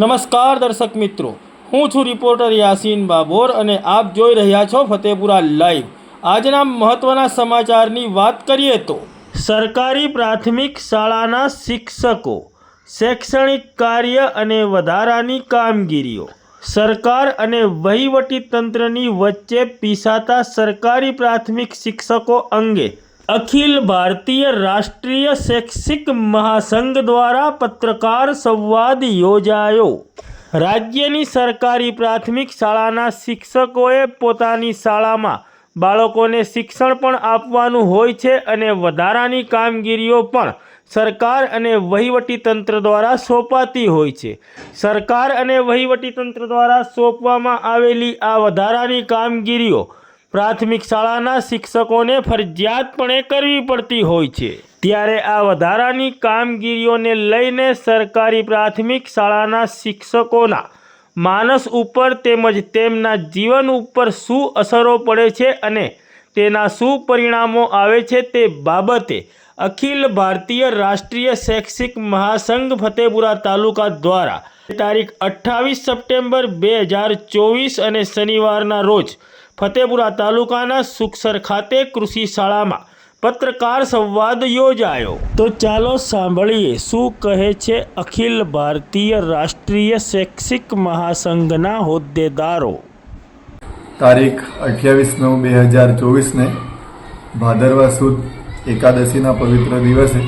નમસ્કાર દર્શક મિત્રો, હું છું રિપોર્ટર યાસીન બાબોર અને આપ જોઈ રહ્યા છો ફતેપુરા લાઈવ। આજના મહત્વના સમાચારની વાત કરીએ તો સરકારી પ્રાથમિક શાળાના શિક્ષકો શૈક્ષણિક કાર્ય અને વધારાની કામગીરીઓ। સરકાર અને વહીવટી તંત્રની વચ્ચે પીસાતા સરકારી પ્રાથમિક શિક્ષકો અંગે અખિલ ભારતીય રાષ્ટ્રીય શૈક્ષિક મહાસંઘ દ્વારા પત્રકાર સંવાદ યોજાયો। રાજ્યની સરકારી પ્રાથમિક શાળાના શિક્ષકોએ પોતાની શાળામાં બાળકોને શિક્ષણ પણ આપવાનું હોય છે અને વધારાની કામગીરીઓ પણ સરકાર અને વહીવટી તંત્ર દ્વારા સોંપાતી હોય છે। સરકાર અને વહીવટી તંત્ર દ્વારા સોંપવામાં આવેલી આ વધારાની કામગીરીઓ પ્રાથમિક શાળાના શિક્ષકોને ફરજિયાતપણે કરવી પડતી હોય છે। ત્યારે આ વધારાની કામગીરીઓને લઈને સરકારી પ્રાથમિક શાળાના શિક્ષકોના માનસ ઉપર તેમજ તેમના જીવન ઉપર શું અસરો પડે છે અને તેના શું પરિણામો આવે છે તે બાબતે અખિલ ભારતીય રાષ્ટ્રીય શૈક્ષિક મહાસંઘ ફતેપુરા તાલુકા દ્વારા તારીખ 28 સપ્ટેમ્બર 2024 અને શનિવારના રોજ ફતેપુરા તાલુકાના સુખસર ખાતે કૃષિ શાળામાં પત્રકાર સંવાદ યોજાયો। તો ચાલો સાંભળીએ શું કહે છે અખિલ ભારતીય રાષ્ટ્રીય શૈક્ષિક મહાસંઘના હોદ્દેદારો। તારીખ 28/9/2024 ને ભાદરવા સુદ એકાદશીના પવિત્ર દિવસે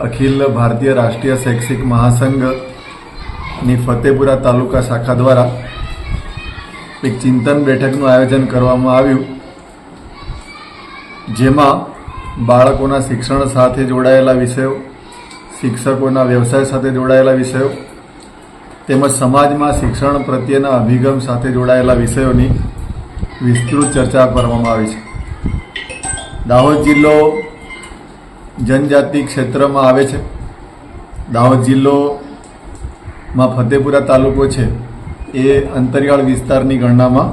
અખિલ ભારતીય રાષ્ટ્રીય શૈક્ષિક મહાસંઘની ફતેપુરા તાલુકા શાખા દ્વારા એક ચિંતન બેઠકનું આયોજન કરવામાં આવ્યું, જેમાં બાળકોના શિક્ષણ સાથે જોડાયેલા વિષયો, શિક્ષકોના વ્યવસાય સાથે જોડાયેલા વિષયો તેમજ સમાજમાં શિક્ષણ પ્રત્યેના અભિગમ સાથે જોડાયેલા વિષયોની વિસ્તૃત ચર્ચા કરવામાં આવી છે। દાહોદ જિલ્લો જનજાતિ ક્ષેત્રમાં આવે છે। દાહોદ જિલ્લોમાં ફતેપુરા તાલુકો છે એ અંતરિયાળ વિસ્તારની ગણનામાં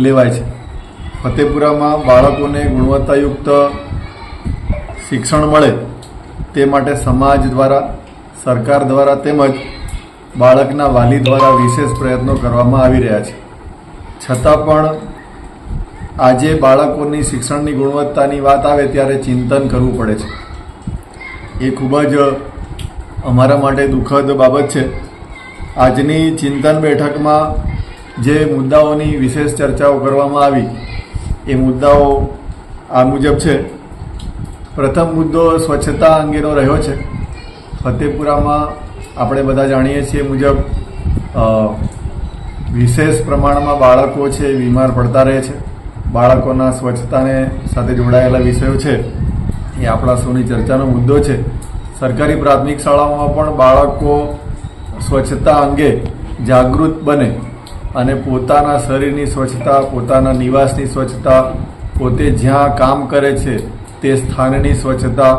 લેવાય છે। ફતેપુરામાં બાળકોને ગુણવત્તાયુક્ત શિક્ષણ મળે તે માટે સમાજ દ્વારા, સરકાર દ્વારા તેમજ બાળકના વાલી દ્વારા વિશેષ પ્રયત્નો કરવામાં આવી રહ્યા છે। છતાં પણ આજે બાળકોની શિક્ષણની ગુણવત્તાની વાત આવે ત્યારે ચિંતન કરવું પડે છે। એ ખૂબ જ અમારા માટે દુઃખદ બાબત છે। આજની ચિંતન બેઠકમાં જે મુદ્દાઓની વિશેષ ચર્ચાઓ કરવામાં આવી એ મુદ્દાઓ આ મુજબ છે। પ્રથમ મુદ્દો સ્વચ્છતા અંગેનો રહ્યો છે। ફતેપુરામાં આપણે બધા જાણીએ છીએ મુજબ વિશેષ પ્રમાણમાં બાળકો છે બીમાર પડતા રહે છે। બાળકોના સ્વચ્છતાને સાથે જોડાયેલા વિષયો છે એ આપણા સૌની ચર્ચાનો મુદ્દો છે। સરકારી પ્રાથમિક શાળાઓમાં પણ બાળકો સ્વચ્છતા અંગે જાગૃત બને અને પોતાના શરીરની સ્વચ્છતા, પોતાના નિવાસની સ્વચ્છતા, પોતે જ્યાં કામ કરે છે તે સ્થાનની સ્વચ્છતા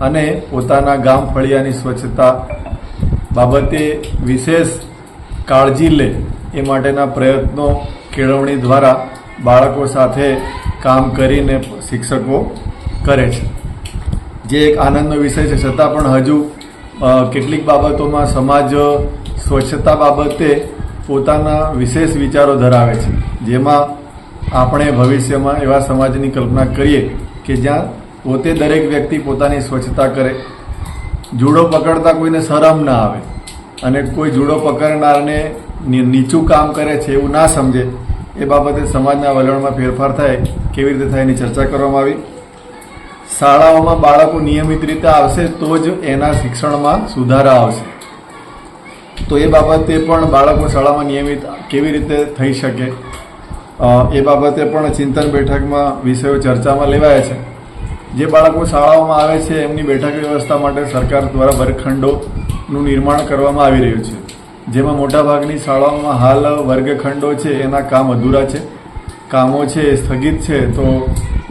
અને પોતાના ગામ ફળિયાની સ્વચ્છતા બાબતે વિશેષ કાળજી લે એ માટેના પ્રયત્નો કેળવણી દ્વારા બાળકો સાથે કામ કરીને શિક્ષકો કરે છે, જે એક આનંદનો વિષય છે। છતાં પણ હજુ કેટલીક બાબતોમાં સમાજ સ્વચ્છતા બાબતે પોતાના વિશેષ વિચારો ધરાવે છે, જેમાં આપણે ભવિષ્યમાં એવા સમાજની કલ્પના કરીએ કે જ્યાં પોતે દરેક વ્યક્તિ પોતાની સ્વચ્છતા કરે, જુડો પકડતા કોઈને શરમ ના આવે અને કોઈ જુડો પકડનારને નીચું કામ કરે છે એવું ના સમજે। એ બાબતે સમાજના વલણમાં ફેરફાર થાય, કેવી રીતે થાય એની ચર્ચા કરવામાં આવી। શાળાઓમાં બાળકો નિયમિત રીતે આવશે તો જ એના શિક્ષણમાં સુધારા આવશે, તો એ બાબતે પણ બાળકો શાળામાં નિયમિત કેવી રીતે થઈ શકે એ બાબતે પણ ચિંતન બેઠકમાં વિષયો ચર્ચામાં લેવાયા છે। જે બાળકો શાળાઓમાં આવે છે એમની બેઠક વ્યવસ્થા માટે સરકાર દ્વારા વર્ગખંડોનું નિર્માણ કરવામાં આવી રહ્યું છે, જેમાં મોટાભાગની શાળાઓમાં હાલ વર્ગખંડો છે એના કામ અધૂરા છે, કામો છે એ સ્થગિત છે। તો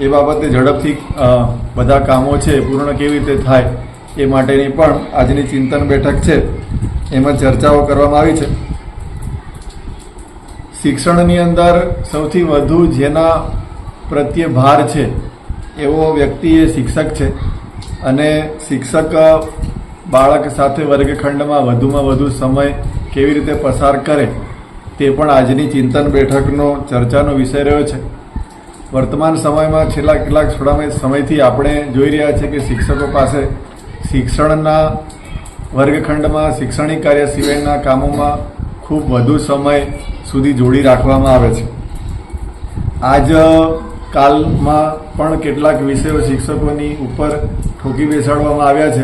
એ બાબતે ઝડપથી બધા કામો છે પૂર્ણ કેવી રીતે થાય એ માટેની પણ આજની ચિંતન બેઠક છે એમાં ચર્ચાઓ કરવામાં આવી છે। શિક્ષણની અંદર સૌથી વધુ જેના પ્રત્યે ભાર છે એવો વ્યક્તિ એ શિક્ષક છે અને શિક્ષક બાળક સાથે વર્ગખંડમાં વધુમાં વધુ સમય કેવી રીતે પસાર કરે તે પણ આજની ચિંતન બેઠકનો ચર્ચાનો વિષય રહ્યો છે. વર્તમાન સમયમાં છેલ્લા કેટલાક થોડા સમયથી આપણે જોઈ રહ્યા છીએ કે શિક્ષકો પાસે શિક્ષણના વર્ગખંડમાં શૈક્ષણિક કાર્ય સિવાયના કામોમાં ખૂબ વધુ સમય સુધી જોડી રાખવામાં આવે છે. આજ કાલમાં પણ કેટલાક વિષયો શિક્ષકોની ઉપર ઠોકી બેસાડવામાં આવ્યા છે.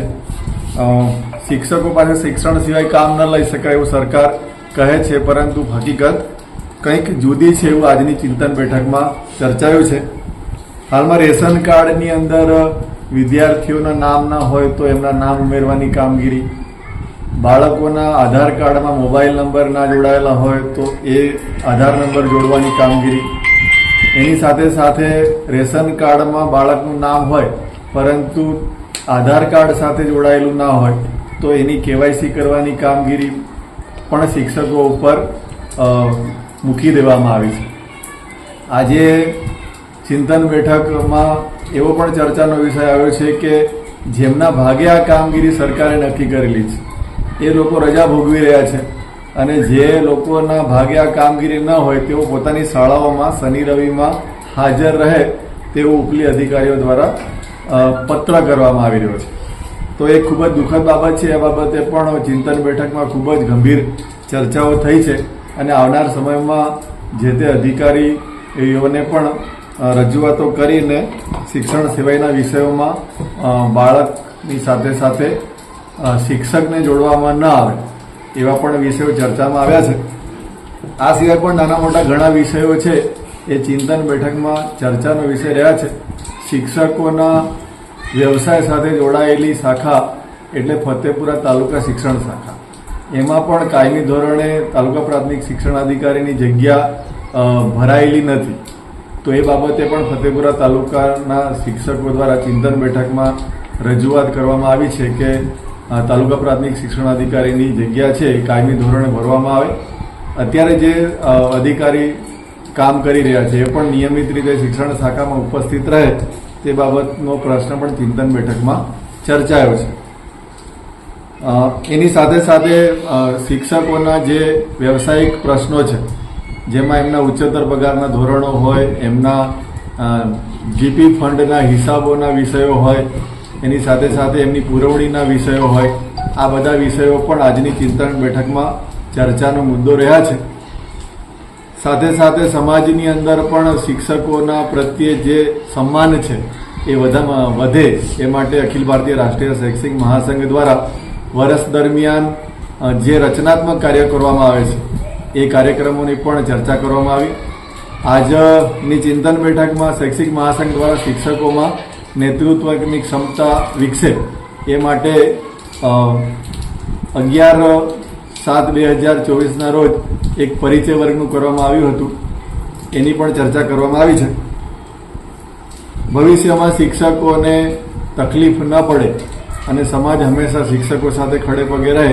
શિક્ષકો પાસે શિક્ષણ સિવાય કામ ન લઈ શકાય એવું સરકાર કહે છે, પરંતુ હકીકત કંઈક જુદી છે એવું આજની ચિંતન બેઠકમાં ચર્ચાયું છે. હાલમાં રેશન કાર્ડની અંદર વિદ્યાર્થીઓના નામ ના હોય તો એમના નામ ઉમેરવાની કામગીરી, બાળકોના આધાર કાર્ડમાં મોબાઈલ નંબર ના જોડાયેલા હોય તો એ આધાર નંબર જોડવાની કામગીરી, એની સાથે સાથે રેશન કાર્ડમાં બાળકનું નામ હોય પરંતુ આધાર કાર્ડ સાથે જોડાયેલું ના હોય તો એની કેવાયસી કરવાની કામગીરી પણ શિક્ષકો ઉપર મૂકી દેવામાં આવી છે. આજે ચિંતન બેઠકમાં એવો પણ ચર્ચાનો વિષય આવ્યો છે કે જેમના ભાગે આ કામગીરી સરકારે નક્કી કરેલી છે એ લોકો રજા ભોગવી રહ્યા છે, અને જે લોકોના ભાગે આ કામગીરી ન હોય તેઓ પોતાની શાળાઓમાં શનિ રવિમાં હાજર રહે તેવું ઉપલી અધિકારીઓ દ્વારા પત્ર કરવામાં આવી રહ્યો છે. તો એ ખૂબ જ દુઃખદ બાબત છે. એ બાબતે પણ ચિંતન બેઠકમાં ખૂબ જ ગંભીર ચર્ચાઓ થઈ છે, અને આવનાર સમયમાં જે તે અધિકારીઓને પણ રજૂઆતો કરીને શિક્ષણ સિવાયના વિષયોમાં બાળકની સાથે સાથે શિક્ષકને જોડવામાં ન આવે એવા પણ વિષયો ચર્ચામાં આવ્યા છે. આ સિવાય પણ નાના મોટા ઘણા વિષયો છે એ ચિંતન બેઠકમાં ચર્ચાનો વિષય રહ્યા છે. શિક્ષકોના વ્યવસાય સાથે જોડાયેલી શાખા એટલે ફતેપુરા તાલુકા શિક્ષણ શાખા, એમાં પણ કાયમી ધોરણે તાલુકા પ્રાથમિક શિક્ષણ અધિકારીની જગ્યા ભરાયેલી નથી. તો એ બાબતે પણ ફતેપુરા તાલુકાના શિક્ષકો દ્વારા ચિંતન બેઠકમાં રજૂઆત કરવામાં આવી છે કે તાલુકા પ્રાથમિક શિક્ષણ અધિકારીની જગ્યા છે એ કાયમી ધોરણે ભરવામાં આવે. અત્યારે જે અધિકારી કામ કરી રહ્યા છે એ પણ નિયમિત રીતે શિક્ષણ શાખામાં ઉપસ્થિત રહે તે બાબતનો પ્રશ્ન પણ ચિંતન બેઠકમાં ચર્ચાયો છે. એની સાથે સાથે શિક્ષકોના જે વ્યવસાયિક પ્રશ્નો છે, જેમાં એમના ઉચ્ચતર પગારના ધોરણો હોય, એમના જીપી ફંડના હિસાબોના વિષયો હોય, એની સાથે સાથે એમની પુરવણીના વિષયો હોય, આ બધા વિષયો પણ આજની ચિંતન બેઠકમાં ચર્ચાનો મુદ્દો રહ્યા છે. સાથે સાથે સમાજની અંદર પણ શિક્ષકોના પ્રત્યે જે સન્માન છે એ વધે એ માટે અખિલ ભારતીય રાષ્ટ્રીય શૈક્ષિક મહાસંઘ દ્વારા વર્ષ દરમિયાન જે રચનાત્મક કાર્ય કરવામાં આવે છે એ કાર્યક્રમોની પણ ચર્ચા કરવામાં આવી. આજની ચિંતન બેઠકમાં શૈક્ષિક મહાસંઘ દ્વારા શિક્ષકોમાં નેતૃત્વની ક્ષમતા વિકસે એ માટે 11/7/2024 રોજ એક પરિચય વર્ગનું કરવામાં આવ્યું હતું, એની પણ ચર્ચા કરવામાં આવી છે. ભવિષ્યમાં શિક્ષકોને તકલીફ ન પડે અને સમાજ હંમેશા શિક્ષકો સાથે ખડે પગે રહે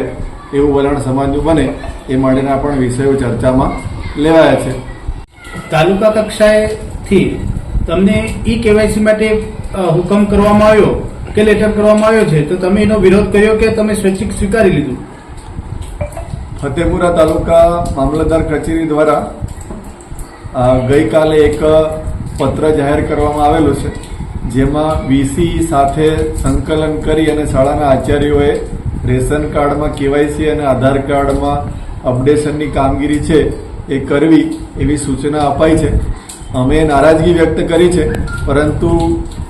એવું વલણ સમાજનું બને એ માટેના પણ વિષયો ચર્ચામાં લેવાયા છે. તાલુકા કક્ષાએથી તમને ઈ કેવાયસી માટે હુકમ કરવામાં આવ્યો કે લેટર કરવામાં આવ્યો છે, તો તમે એનો વિરોધ કર્યો કે તમે સ્વૈચ્છિક સ્વીકારી લીધું? ફતેપુરા તાલુકા મામલતદાર કચેરી દ્વારા ગઈકાલે એક પત્ર જાહેર કરવામાં આવેલો છે, જેમાં વીસી સાથે સંકલન કરી અને શાળાના આચાર્યોએ રેશન કાર્ડમાં કેવાયસી અને આધાર કાર્ડમાં અપડેશનની કામગીરી છે એ કરવી એવી સૂચના અપાઈ છે. અમે નારાજગી વ્યક્ત કરી છે, પરંતુ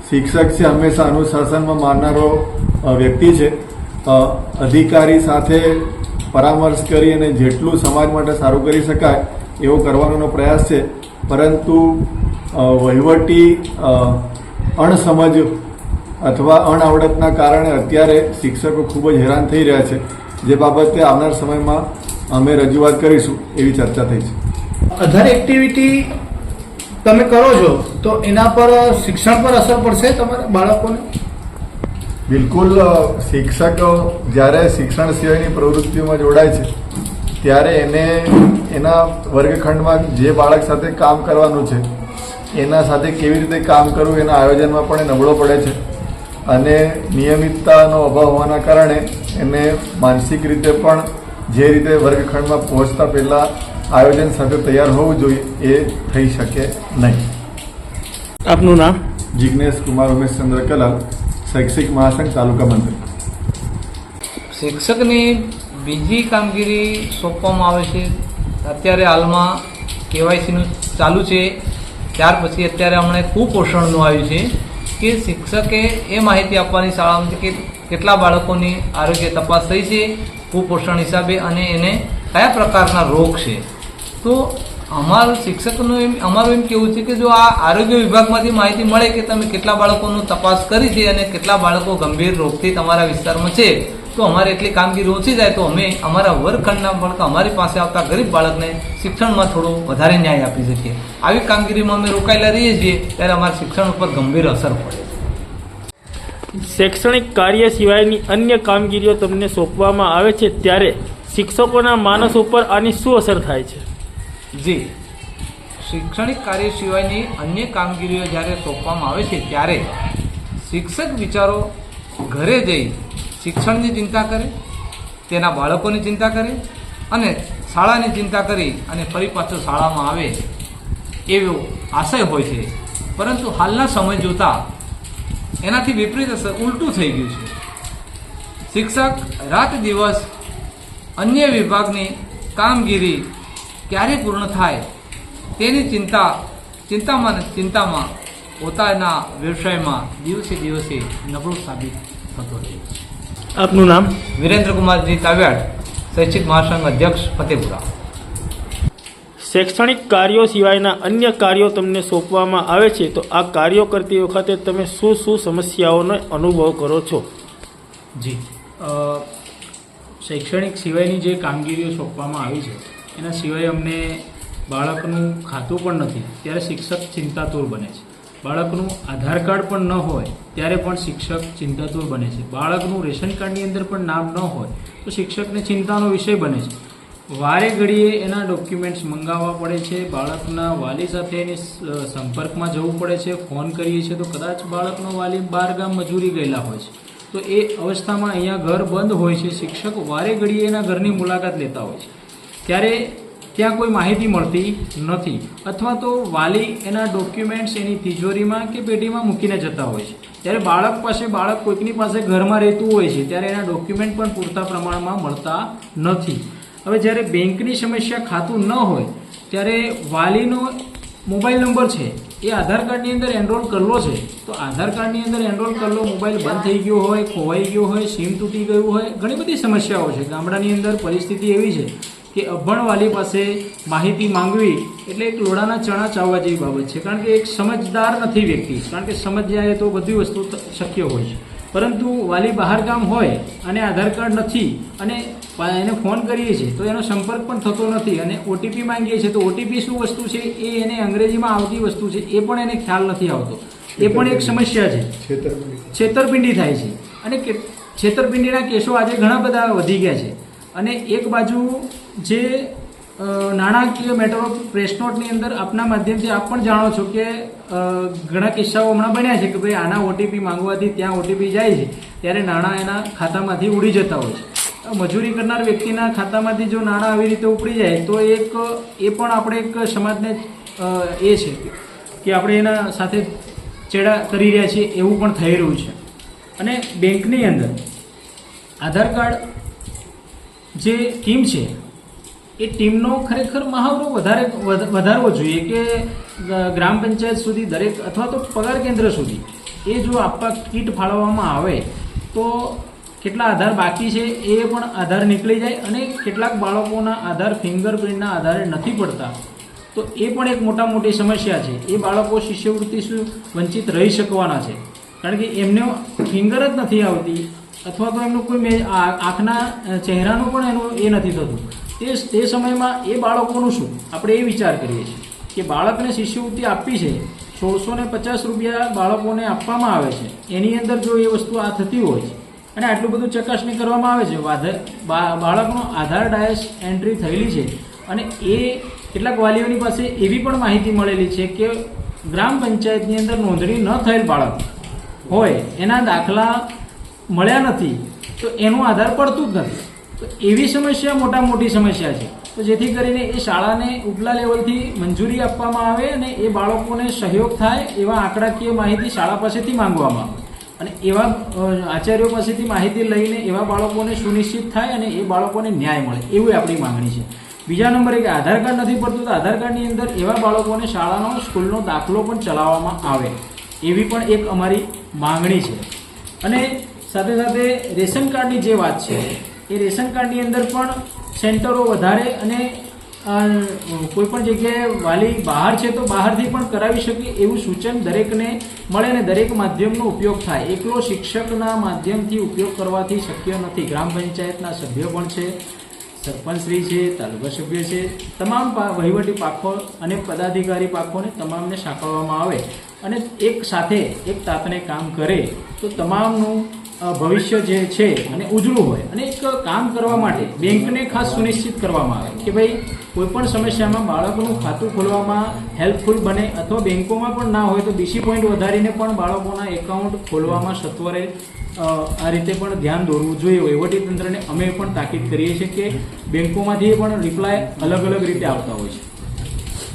શિક્ષક છે હંમેશા અનુશાસનમાં માનનારો વ્યક્તિ છે. અધિકારી સાથે પરામર્શ કરી અને જેટલું સમાજ માટે સારું કરી શકાય એવો કરવાનો પ્રયાસ છે, પરંતુ વહીવટી અણસમજ અથવા અણઆવડતના કારણે અત્યારે શિક્ષકો ખૂબ જ હેરાન થઈ રહ્યા છે, જે બાબતે આવનાર સમયમાં અમે રજૂઆત કરીશું એવી ચર્ચા થઈ છે. અધર એક્ટિવિટી તમે કરો છો તો એના પર શિક્ષણ પર અસર પડશે તમારા બાળકોને? બિલકુલ. શિક્ષક જ્યારે શિક્ષણ સિવાયની પ્રવૃત્તિઓમાં જોડાય છે ત્યારે એને એના વર્ગખંડમાં જે બાળક સાથે કામ કરવાનું છે એના સાથે કેવી રીતે કામ કરવું એના આયોજનમાં પણ એ નબળો પડે છે, અને નિયમિતતાનો અભાવ હોવાના કારણે એને માનસિક રીતે પણ જે રીતે વર્ગખંડમાં પહોંચતા પહેલાં આયોજન સાથે તૈયાર હોવું જોઈએ એ થઈ શકે નહીં. આપનું નામ? જિજ્ઞેશ કુમાર ઉમેશચંદ્ર કલાલ, શૈક્ષિક મહાસંઘ તાલુકા મંત્રી. શિક્ષકની બીજી કામગીરી સોંપવામાં આવે છે. અત્યારે હાલમાં કેવાયસીનું ચાલુ છે. ત્યાર પછી અત્યારે હમણાં કુપોષણનું આવ્યું છે કે શિક્ષકે એ માહિતી આપવાની શાળામાં કે કેટલા બાળકોની આરોગ્ય તપાસ થઈ છે કુપોષણ હિસાબે અને એને કયા પ્રકારના રોગ છે. તો અમારું શિક્ષકનું અમારું એમ કહેવું છે કે જો આ આરોગ્ય વિભાગમાંથી માહિતી મળે કે તમે કેટલા બાળકોનું તપાસ કરી છે અને કેટલા બાળકો ગંભીર રોગથી તમારા વિસ્તારમાં છે તો અમારે એટલી કામગીરી ઓછી જાય તો અમે અમારા વર્ગખંડના બાળકો અમારી પાસે આવતા ગરીબ બાળકને શિક્ષણમાં થોડો વધારે ન્યાય આપી શકીએ. આવી કામગીરીમાં અમે રોકાયેલા રહીએ છીએ ત્યારે અમારા શિક્ષણ ઉપર ગંભીર અસર પડે. શૈક્ષણિક કાર્ય સિવાયની અન્ય કામગીરીઓ તમને સોંપવામાં આવે છે ત્યારે શિક્ષકોના માનસ ઉપર આની શું અસર થાય છે? જી, શૈક્ષણિક કાર્ય સિવાયની અન્ય કામગીરીઓ જ્યારે સોંપવામાં આવે છે ત્યારે શિક્ષક વિચારો ઘરે જઈ શિક્ષણની ચિંતા કરે, તેના બાળકોની ચિંતા કરે અને શાળાની ચિંતા કરી અને ફરી પાછો શાળામાં આવે એવો આશય હોય છે. પરંતુ હાલના સમય જોતાં એનાથી વિપરીત અસર ઉલટું થઈ ગયું છે. શિક્ષક રાત દિવસ અન્ય વિભાગની કામગીરી ક્યારે પૂર્ણ થાય તેની ચિંતામાં પોતાના વ્યવસાયમાં દિવસે દિવસે નબળું સાબિત થતો રહે છે. આપનું નામ? વિરેન્દ્ર કુમારજી તાવ્યાડ, શૈક્ષિક મહાસંઘ અધ્યક્ષ, ફતેપુરા. શૈક્ષણિક કાર્યો સિવાયના અન્ય કાર્યો તમને સોંપવામાં આવે છે તો આ કાર્યો કરતી વખતે તમે શું શું સમસ્યાઓનો અનુભવ કરો છો? જી, શૈક્ષણિક સિવાયની જે કામગીરીઓ સોંપવામાં આવી છે એના સિવાય અમને બાળકનું ખાતું પણ નથી ત્યારે શિક્ષક ચિંતાતુર બને છે. બાળકનું આધાર કાર્ડ પણ ન હોય ત્યારે પણ શિક્ષક ચિંતાતુર બને છે. બાળકનું રેશન કાર્ડની અંદર પણ નામ ન હોય તો શિક્ષકને ચિંતાનો વિષય બને છે. વારે ઘડીએ એના ડોક્યુમેન્ટ્સ મંગાવવા પડે છે. બાળકના વાલી સાથે એની સંપર્કમાં જવું પડે છે. ફોન કરીએ છીએ તો કદાચ બાળકનો વાલી બહાર ગામ મજૂરી ગયેલા હોય છે તો એ અવસ્થામાં અહીંયા ઘર બંધ હોય છે. શિક્ષક વારે ઘડીએ એના ઘરની મુલાકાત લેતા હોય છે ત્યારે ત્યાં કોઈ માહિતી મળતી નથી અથવા તો વાલી એના ડોક્યુમેન્ટ્સ એની તિજોરીમાં કે પેટીમાં મૂકીને જતા હોય છે. ત્યારે બાળક કોઈકની પાસે ઘરમાં રહેતું હોય છે ત્યારે એના ડોક્યુમેન્ટ પણ પૂરતા પ્રમાણમાં મળતા નથી. હવે જ્યારે બેંકની સમસ્યા ખાતું ન હોય ત્યારે વાલીનો મોબાઈલ નંબર છે એ આધાર કાર્ડની અંદર એનરોલ કરેલો છે તો આધાર કાર્ડની અંદર એનરોલ કરેલો મોબાઈલ બંધ થઈ ગયો હોય, ખોવાઈ ગયો હોય, સિમ તૂટી ગયું હોય, ઘણી બધી સમસ્યાઓ છે. ગામડાની અંદર પરિસ્થિતિ એવી છે કે અભણ વાલી પાસે માહિતી માંગવી એટલે એક લોડાના ચણા ચાવવા જેવી બાબત છે. કારણ કે એક સમજદાર નથી વ્યક્તિ, કારણ કે સમજ જાય તો બધી વસ્તુ શક્ય હોય છે. પરંતુ વાલી બહાર ગામ હોય અને આધાર કાર્ડ નથી અને એને ફોન કરીએ છીએ તો એનો સંપર્ક પણ થતો નથી અને ઓટીપી માંગીએ છીએ તો ઓટીપી શું વસ્તુ છે એ એને અંગ્રેજીમાં આવતી વસ્તુ છે એ પણ એને ખ્યાલ નથી આવતો. એ પણ એક સમસ્યા છે. છેતરપિંડી થાય છે અને છેતરપિંડીના કેસો આજે ઘણા બધા વધી ગયા છે. અને એક બાજુ જે નાણાકીય મેટરો પ્રેસ નોટની અંદર આપના માધ્યમથી આપ પણ જાણો છો કે ઘણા કિસ્સાઓ હમણાં બન્યા છે કે ભાઈ આના ઓટીપી માંગવાથી ત્યાં ઓટીપી જાય છે ત્યારે નાણાં એના ખાતામાંથી ઉડી જતા હોય છે. મજૂરી કરનાર વ્યક્તિના ખાતામાંથી જો નાણાં આવી રીતે ઉપડી જાય તો એ પણ આપણે એક સમાજને એ છે કે આપણે એના સાથે ચેડા કરી રહ્યા છીએ એવું પણ થઈ રહ્યું છે. અને બેંકની અંદર આધાર કાર્ડ જે ટીમ છે એ ટીમનો ખરેખર મહાવરો વધારવો જોઈએ કે ગ્રામ પંચાયત સુધી દરેક અથવા તો પગાર કેન્દ્ર સુધી એ જો આપવા કીટ ફાળવવામાં આવે તો કેટલા આધાર બાકી છે એ પણ આધાર નીકળી જાય અને કેટલાક બાળકોના આધાર ફિંગરપ્રિન્ટના આધારે નથી પડતા તો એ પણ એક મોટી સમસ્યા છે. એ બાળકો શિષ્યવૃત્તિ વંચિત રહી શકવાના છે કારણ કે એમને ફિંગર જ નથી આવતી અથવા તો એમનું કોઈ આંખના ચહેરાનું પણ એનું એ નથી થતું. તે સમયમાં એ બાળકોનું શું આપણે એ વિચાર કરીએ છીએ કે બાળકને શિષ્યવૃત્તિ આપવી છે 1650 રૂપિયા બાળકોને આપવામાં આવે છે એની અંદર જો એ વસ્તુ આ થતી હોય છે અને આટલું બધું ચકાસણી કરવામાં આવે છે બાળકનો આધાર ડાયસ એન્ટ્રી થયેલી છે અને એ કેટલાક વાલીઓની પાસે એવી પણ માહિતી મળેલી છે કે ગ્રામ પંચાયતની અંદર નોંધણી ન થયેલ બાળક હોય એના દાખલા મળ્યા નથી તો એનું આધાર પડતું જ નથી. તો એવી સમસ્યા મોટા મોટી સમસ્યા છે. તો જેથી કરીને એ શાળાને ઉપલા લેવલથી મંજૂરી આપવામાં આવે અને એ બાળકોને સહયોગ થાય એવા આંકડાકીય માહિતી શાળા પાસેથી માંગવામાં આવે અને એવા આચાર્યો પાસેથી માહિતી લઈને એવા બાળકોને સુનિશ્ચિત થાય અને એ બાળકોને ન્યાય મળે એવી આપણી માંગણી છે. બીજા નંબરે કે આધાર કાર્ડ નથી પડતું તો આધાર કાર્ડની અંદર એવા બાળકોને શાળાનો સ્કૂલનો દાખલો પણ ચલાવવામાં આવે એવી પણ એક અમારી માંગણી છે. અને સાથે સાથે રેશન કાર્ડની જે વાત છે એ રેશન કાર્ડની અંદર પણ સેન્ટરો વધારે અને કોઈ પણ જગ્યાએ વાલી બહાર છે તો બહારથી પણ કરાવી શકે એવું સૂચન દરેકને મળે અને દરેક માધ્યમનો ઉપયોગ થાય. એકલો શિક્ષકના માધ્યમથી ઉપયોગ કરવાથી શક્ય નથી. ગ્રામ પંચાયતના સભ્યો પણ છે, સરપંચશ્રી છે, તાલુકા સભ્ય છે, તમામ વહીવટી પાકો અને પદાધિકારી પાકોને તમામને સાંકળવામાં આવે અને એક સાથે એક તાતને કામ કરે તો તમામનું ભવિષ્ય જે છે અને ઉજળું હોય. અને એક કામ કરવા માટે બેંકને ખાસ સુનિશ્ચિત કરવામાં આવે કે ભાઈ કોઈ પણ સમસ્યામાં બાળકોનું ખાતું ખોલવામાં હેલ્પફુલ બને અથવા બેંકોમાં પણ ના હોય તો બીસી પોઈન્ટ વધારીને પણ બાળકોના એકાઉન્ટ ખોલવામાં સત્વરે આ રીતે પણ ધ્યાન દોરવું જોઈએ. વહીવટીતંત્રને અમે પણ તાકીદ કરીએ છીએ કે બેંકોમાંથી પણ રિપ્લાય અલગ અલગ રીતે આવતા હોય છે.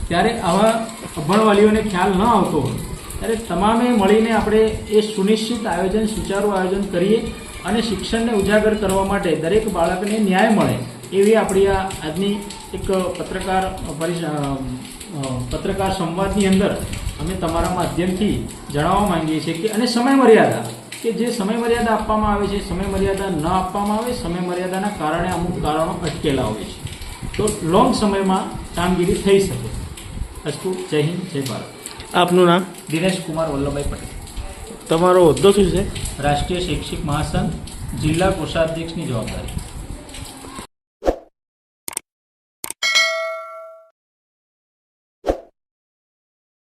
ત્યારે આવા અભણ વાલીઓને ખ્યાલ ન આવતો હોય ત્યારે તમામે મળીને આપણે એ સુનિશ્ચિત આયોજન, સુચારું આયોજન કરીએ અને શિક્ષણને ઉજાગર કરવા માટે દરેક બાળકને ન્યાય મળે એવી આપણી આ આજની એક પત્રકાર સંવાદની અંદર અમે તમારા માધ્યમથી જણાવવા માંગીએ છીએ કે અને સમય મર્યાદા કે જે સમય મર્યાદા આપવામાં આવે છે, સમય મર્યાદા ન આપવામાં આવે, સમય મર્યાદાના કારણે અમુક કારણો અટકેલા હોય છે તો લોંગ સમયમાં કામગીરી થઈ શકે. અસ્તુ. જય હિન્દ, જય ભારત. આપનું નામ? દિનેશ કુમાર વલ્લભભાઈ પટેલ, તમારો હોદ્દો શું છે? રાષ્ટ્રીય શૈક્ષિક મહાસંઘ, જિલ્લા કોષાધ્યક્ષની જવાબદારી.